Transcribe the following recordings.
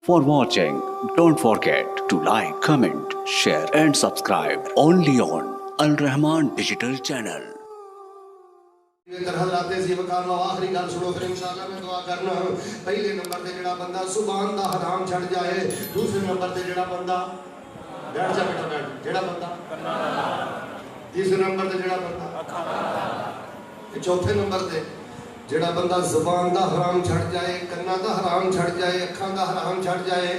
For watching, don't forget to like, comment, share and subscribe only on Al Rahman Digital Channel. आखिरी गल सुनो फिर इंशाअल्लाह मैं दुआ करना। पहले नंबर ते जेड़ा बंदा जुबान दा हराम छड़ जाए, दूसरे नंबर ते जेड़ा बंदा बैठ जा बेटा बैठ, जेड़ा बंदा तीसरे नंबर ते जेड़ा बंदा, चौथे नंबर ते जेड़ा बंदा जुबान दा हराम छड़ जाए, कन्ना दा हराम छड़ जाए, अखां दा हराम छड़ जाए,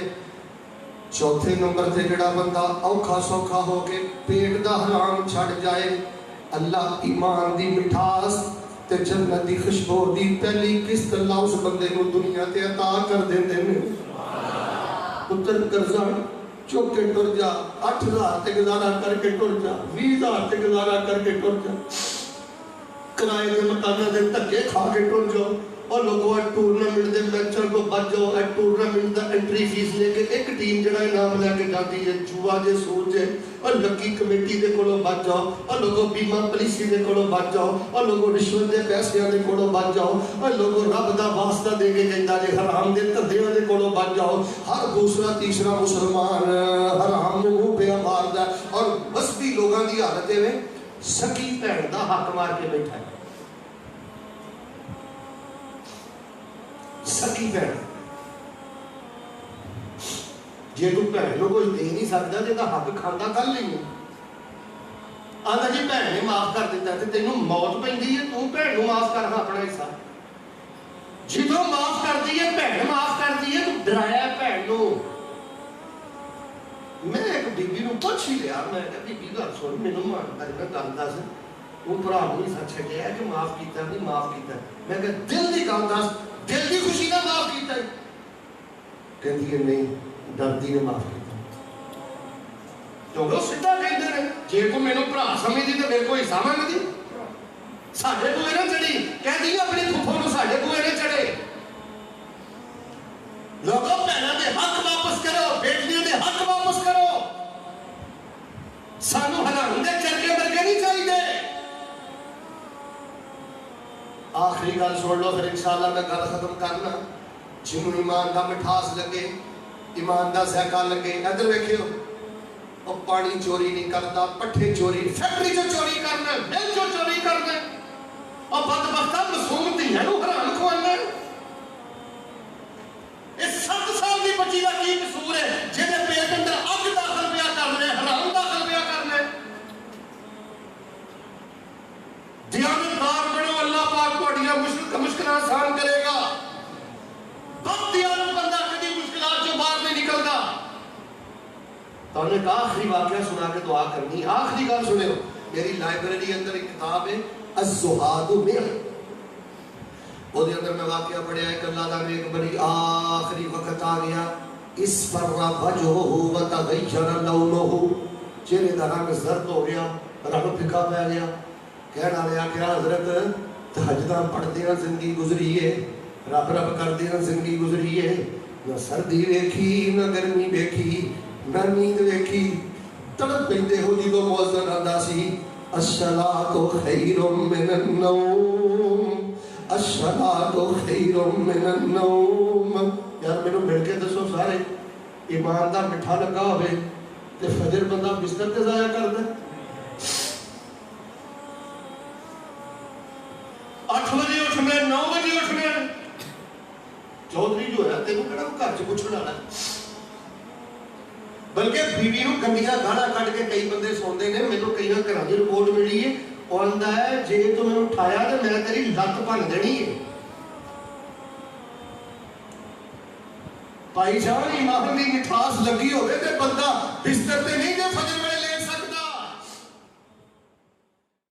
चौथे नंबर ते जेड़ा बंदा औखा सौखा हो के पेट दा हराम छड़ जाए, अल्लाह ईमान दी मिठास ते जन्नत दी खुशबू दी पहली किस्त अल्लाह उस बंदे को दुनिया ते अता कर देंदे ने। पुत्र कर्जा चुक के टुर जा, 8,000 ते गुजारा करके टुर जा, 20,000 ते गुजारा करके टुर जा, किराए के मकाना दे धक्के खा के टुर जाओ और लोगों टूर्नामेंट दे मैचों को बच जाओ। टूर्नामेंट दा एंट्री फीस लेके एक टीम जड़ा इनाम लेके जाती है, जुआ जे सोच है और लकी कमेटी दे कोलों बच जाओ और लोगों बीमा पॉलिसी दे कोलों बच जाओ और लोगों रिश्वत दे पैसे दे कोलों बच जाओ और लोगों रब दा वास्ता दे के कहंदा जे हराम दे धंधे दे कोलों बच जाओ। हर दूसरा तीसरा मुसलमान हराम नूं मुंह पे मारदा और मस्ती लोगां दी हालत है सकी भैन दा हक मार के बैठा है। सकी भैन जे तू भैन को कुछ दे नहीं सकता जिहदा हक खांदा कल नहीं आंदा जी भैन ने माफ कर दिता ते तेनू मौत पैंदी है, तू भैन नू माफ कर अपना हिस्सा जिदों माफ करदी है भैन माफ करदी है, तू डराया भैन नू। मैं एक बीबी नू पुछ ही लिया, मैं कहा बीबी गल सुन मैनू मानता मैं गल दस वो भरा नहीं सच छड्डिया कि माफ कीता नहीं माफ कीता, मैं कहा दिल की गल दस दिल की खुशी का माफ कीता, कहती है नहीं दर्दी ने माफ किया क्योंकि सीधा कहते हैं जे को मैनू भरा समझदी तो मेरे को हिस्सा मंगदी। साडे बूए ने चढ़ी कहती अपनी फुफो नू साडे बूए ने चढ़े। लोगों भैनों के हक वापस करो, बेटियों के हक वापस करो, सानू हलान दे चरखे वर्गे नहीं चाहिए। आखिरी गल सुन लो फिर इंशाअल्लाह मैं गल खत्म करना। जिन्होंने ईमान का मिठास लगे, ईमान का ज़ायका लगे, इधर वेखियो और पानी चोरी नहीं करता, पट्ठे चोरी फैक्ट्री चो चोरी करना, मिल चो चोरी करना और बदबख्ता मासूम धीआं नूं हराम खवाना। इस 7 साल की बच्ची का की कसूर है जिहदे पेट अंदर अग दाखिल पिया करना, हराम दाखिल पिया करना। दियानतदार बनो, अल्लाह पाक तुहाडियां मुश्किलां आसान करेगा। बददियानत बंदा कभी मुश्किलात चों बाहर नहीं निकलता। तो एक आखिरी वाकया सुना के दुआ करनी। आखिरी गल सुनियो, मेरी लाइब्रेरी अंदर एक किताब है अज़्ज़ुहादु मिन, ਉਹਦੇ अंदर मैं वाकया पढ़िया एक अल्लाह दा नेक बड़ी आखिरी वक्त आ गया, इस पर वजहु व तगय्यर लौनुहु, चेहरे दा रंग जर्द हो गया, रंग फिका पै गया। कहने वाले आखिया हजरत तहज्जुदां पढ़दे जिंदगी गुजरी है, रब रब करदे जिंदगी गुजरी है, न सर्दी वेखी न गर्मी वेखी न नींद वेखी, तड़प पैंदे हो जो मुअज्जिन आंदा सी अस्सलातु खैरुम मिनन नौम, अस्सलातु खैरुम मिनन नौम। यार मैनू मिल के दसो सारे ईमान दा मिठा लगा होवे ते फजर बंदा बिस्तर ते जाया करदा, 8 बजे उठना 9 बजे उठना। चौधरी जो है तेनू केड़ा घर च पुछण वाला, बल्कि बीवी नू गंदियां गालां कढ के कई बंदे सौंदे ने। मैनू कई घरां दी रिपोर्ट मिली है, आंदा है जे तू मैं उठाया तो मैं तेरी लत भन देनी है। भाई जान ईमान दी